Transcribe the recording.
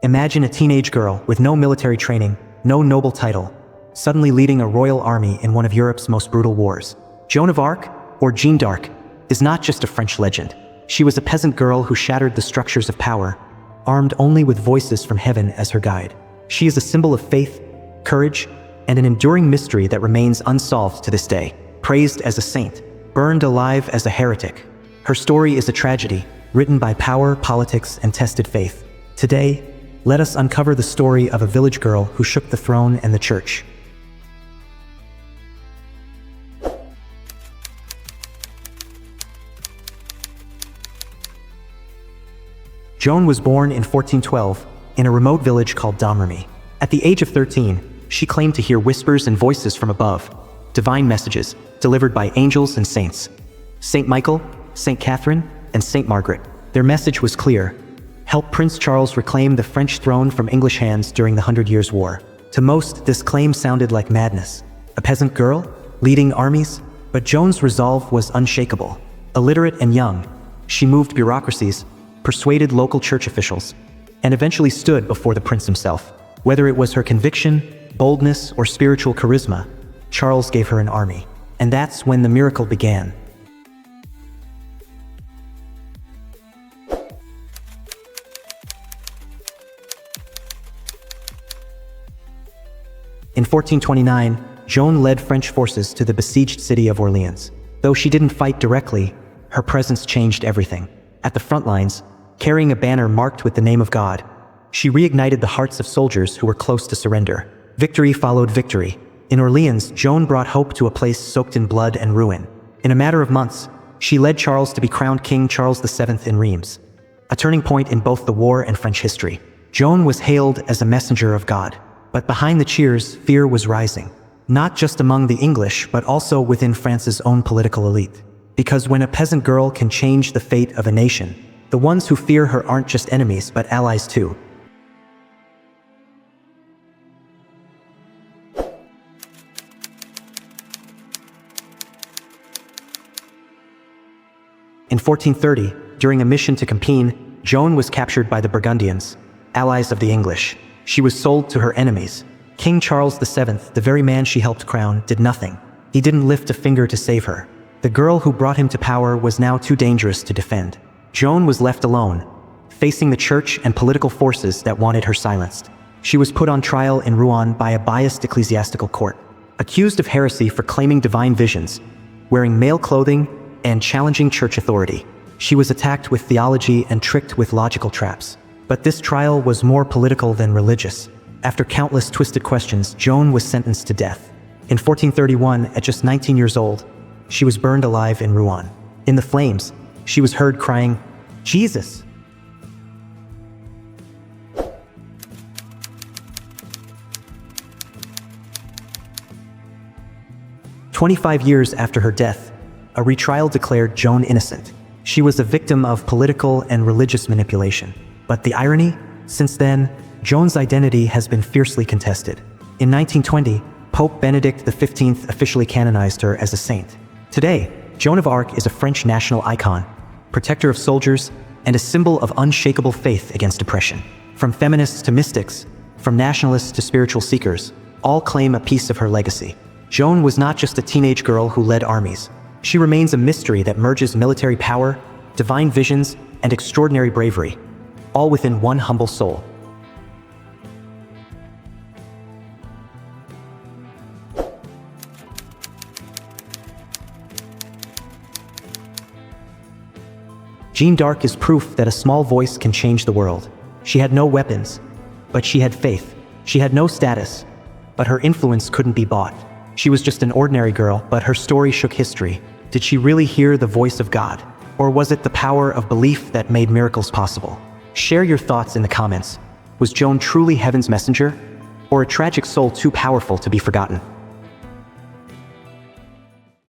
Imagine a teenage girl with no military training, no noble title, suddenly leading a royal army in one of Europe's most brutal wars. Joan of Arc, or Jeanne d'Arc, is not just a French legend. She was a peasant girl who shattered the structures of power, armed only with voices from heaven as her guide. She is a symbol of faith, courage, and an enduring mystery that remains unsolved to this day. Praised as a saint, burned alive as a heretic, her story is a tragedy, written by power, politics, and tested faith. Today, let us uncover the story of a village girl who shook the throne and the church. Joan was born in 1412 in a remote village called Domremy. At the age of 13, she claimed to hear whispers and voices from above, divine messages delivered by angels and saints. Saint Michael, Saint Catherine, and Saint Margaret. Their message was clear: help Prince Charles reclaim the French throne from English hands during the 100 Years' War. To most, this claim sounded like madness. A peasant girl, leading armies? But Joan's resolve was unshakable. Illiterate and young, she moved bureaucracies, persuaded local church officials, and eventually stood before the prince himself. Whether it was her conviction, boldness, or spiritual charisma, Charles gave her an army. And that's when the miracle began. In 1429, Joan led French forces to the besieged city of Orleans. Though she didn't fight directly, her presence changed everything. At the front lines, carrying a banner marked with the name of God, she reignited the hearts of soldiers who were close to surrender. Victory followed victory. In Orleans, Joan brought hope to a place soaked in blood and ruin. In a matter of months, she led Charles to be crowned King Charles VII in Reims, a turning point in both the war and French history. Joan was hailed as a messenger of God. But behind the cheers, fear was rising. Not just among the English, but also within France's own political elite. Because when a peasant girl can change the fate of a nation, the ones who fear her aren't just enemies, but allies too. In 1430, during a mission to Compiègne, Joan was captured by the Burgundians, allies of the English. She was sold to her enemies. King Charles VII, the very man she helped crown, did nothing. He didn't lift a finger to save her. The girl who brought him to power was now too dangerous to defend. Joan was left alone, facing the church and political forces that wanted her silenced. She was put on trial in Rouen by a biased ecclesiastical court, accused of heresy for claiming divine visions, wearing male clothing, and challenging church authority. She was attacked with theology and tricked with logical traps. But this trial was more political than religious. After countless twisted questions, Joan was sentenced to death. In 1431, at just 19 years old, she was burned alive in Rouen. In the flames, she was heard crying, "Jesus!" 25 years after her death, a retrial declared Joan innocent. She was a victim of political and religious manipulation. But the irony? Since then, Joan's identity has been fiercely contested. In 1920, Pope Benedict XV officially canonized her as a saint. Today, Joan of Arc is a French national icon, protector of soldiers, and a symbol of unshakable faith against oppression. From feminists to mystics, from nationalists to spiritual seekers, all claim a piece of her legacy. Joan was not just a teenage girl who led armies. She remains a mystery that merges military power, divine visions, and extraordinary bravery, all within one humble soul. Jeanne d'Arc is proof that a small voice can change the world. She had no weapons, but she had faith. She had no status, but her influence couldn't be bought. She was just an ordinary girl, but her story shook history. Did she really hear the voice of God? Or was it the power of belief that made miracles possible? Share your thoughts in the comments. Was Joan truly heaven's messenger, or a tragic soul too powerful to be forgotten?